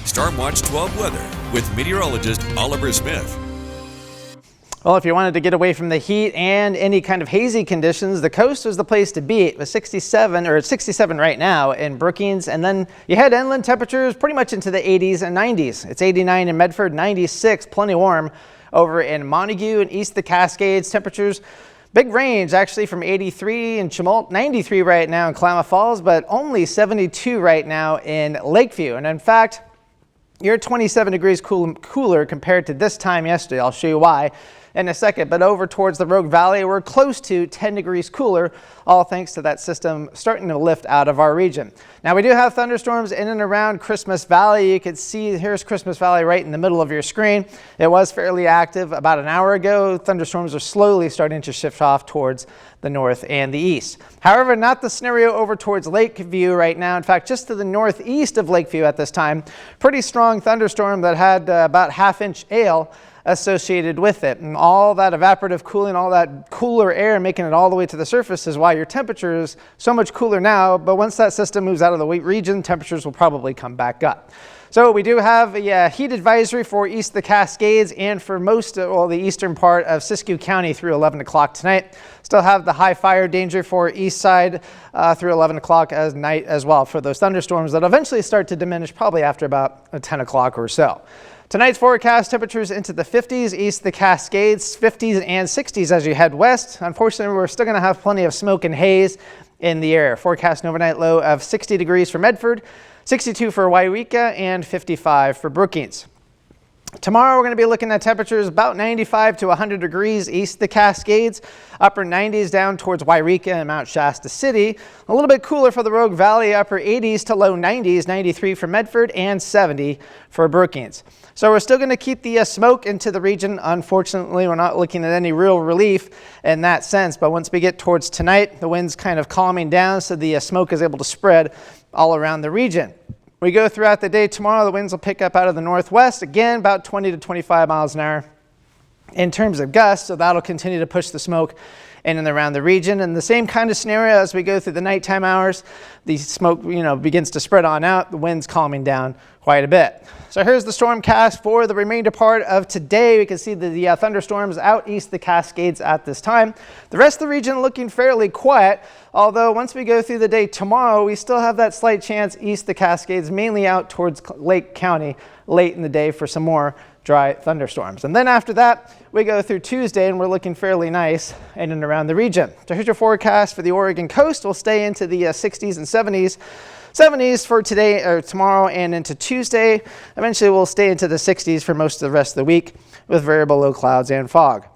Storm Watch 12 weather with meteorologist Oliver Smith. Well, if you wanted to get away from the heat and any kind of hazy conditions, the coast was the place to be. It was 67, or it's 67 right now in Brookings, and then you head inland, temperatures pretty much into the 80s and 90s. It's 89 in Medford, 96, plenty warm over in Montague and east the Cascades. Temperatures big range actually from 83 in Chemult, 93 right now in Klamath Falls, but only 72 right now in Lakeview. And in fact, you're 27 degrees cooler compared to this time yesterday. I'll show you why in a second, but over towards the Rogue Valley, we're close to 10 degrees cooler, all thanks to that system starting to lift out of our region. Now, we do have thunderstorms in and around Christmas Valley. You can see here's Christmas Valley right in the middle of your screen. It was fairly active about an hour ago. Thunderstorms are slowly starting to shift off towards the north and the east. However, not the scenario over towards Lakeview right now. In fact, just to the northeast of Lakeview at this time, pretty strong thunderstorm that had about half-inch hail associated with it, and all that evaporative cooling, all that cooler air making it all the way to the surface is why your temperature is so much cooler now. But once that system moves out of the region, temperatures will probably come back up. So we do have a heat advisory for east of the Cascades and for most of the eastern part of Siskiyou County through 11 o'clock tonight. Still have the high fire danger for east side through 11 o'clock at night as well for those thunderstorms that eventually start to diminish probably after about 10 o'clock or so. Tonight's forecast, temperatures into the 50s, east of the Cascades, 50s and 60s as you head west. Unfortunately, we're still going to have plenty of smoke and haze in the air. Forecast an overnight low of 60 degrees for Medford, 62 for Wairika, and 55 for Brookings. Tomorrow, we're going to be looking at temperatures about 95 to 100 degrees east of the Cascades, upper 90s down towards Wairika and Mount Shasta City. A little bit cooler for the Rogue Valley, upper 80s to low 90s, 93 for Medford and 70 for Brookings. So we're still going to keep the smoke into the region. Unfortunately, we're not looking at any real relief in that sense. But once we get towards tonight, the wind's kind of calming down, so the smoke is able to spread all around the region. We go throughout the day tomorrow, the winds will pick up out of the northwest, again, about 20 to 25 miles an hour in terms of gusts, so that'll continue to push the smoke in and around the region. And the same kind of scenario as we go through the nighttime hours, the smoke begins to spread on out, the wind's calming down quite a bit. So here's the stormcast for the remainder part of today. We can see the thunderstorms out east of the Cascades at this time. The rest of the region looking fairly quiet, although once we go through the day tomorrow, we still have that slight chance east of the Cascades, mainly out towards Lake County late in the day for some more dry thunderstorms. And then after that, we go through Tuesday and we're looking fairly nice in and around the region. So here's your forecast for the Oregon coast. We'll stay into the 60s and 70s for today or tomorrow and into Tuesday. Eventually we'll stay into the 60s for most of the rest of the week with variable low clouds and fog.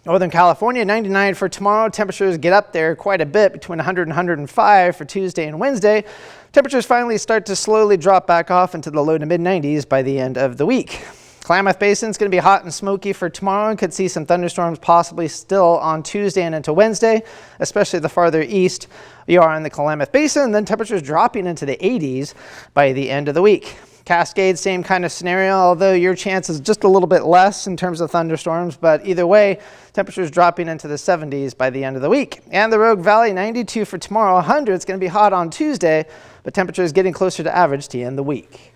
Northern California, 99 for tomorrow. Temperatures get up there quite a bit, between 100 and 105 for Tuesday and Wednesday. Temperatures finally start to slowly drop back off into the low to mid 90s by the end of the week. Klamath Basin is going to be hot and smoky for tomorrow and could see some thunderstorms possibly still on Tuesday and into Wednesday, especially the farther east you are in the Klamath Basin, and then temperatures dropping into the 80s by the end of the week. Cascades, same kind of scenario, although your chance is just a little bit less in terms of thunderstorms, but either way, temperatures dropping into the 70s by the end of the week. And the Rogue Valley, 92 for tomorrow, 100. It's going to be hot on Tuesday, but temperatures getting closer to average to end the week.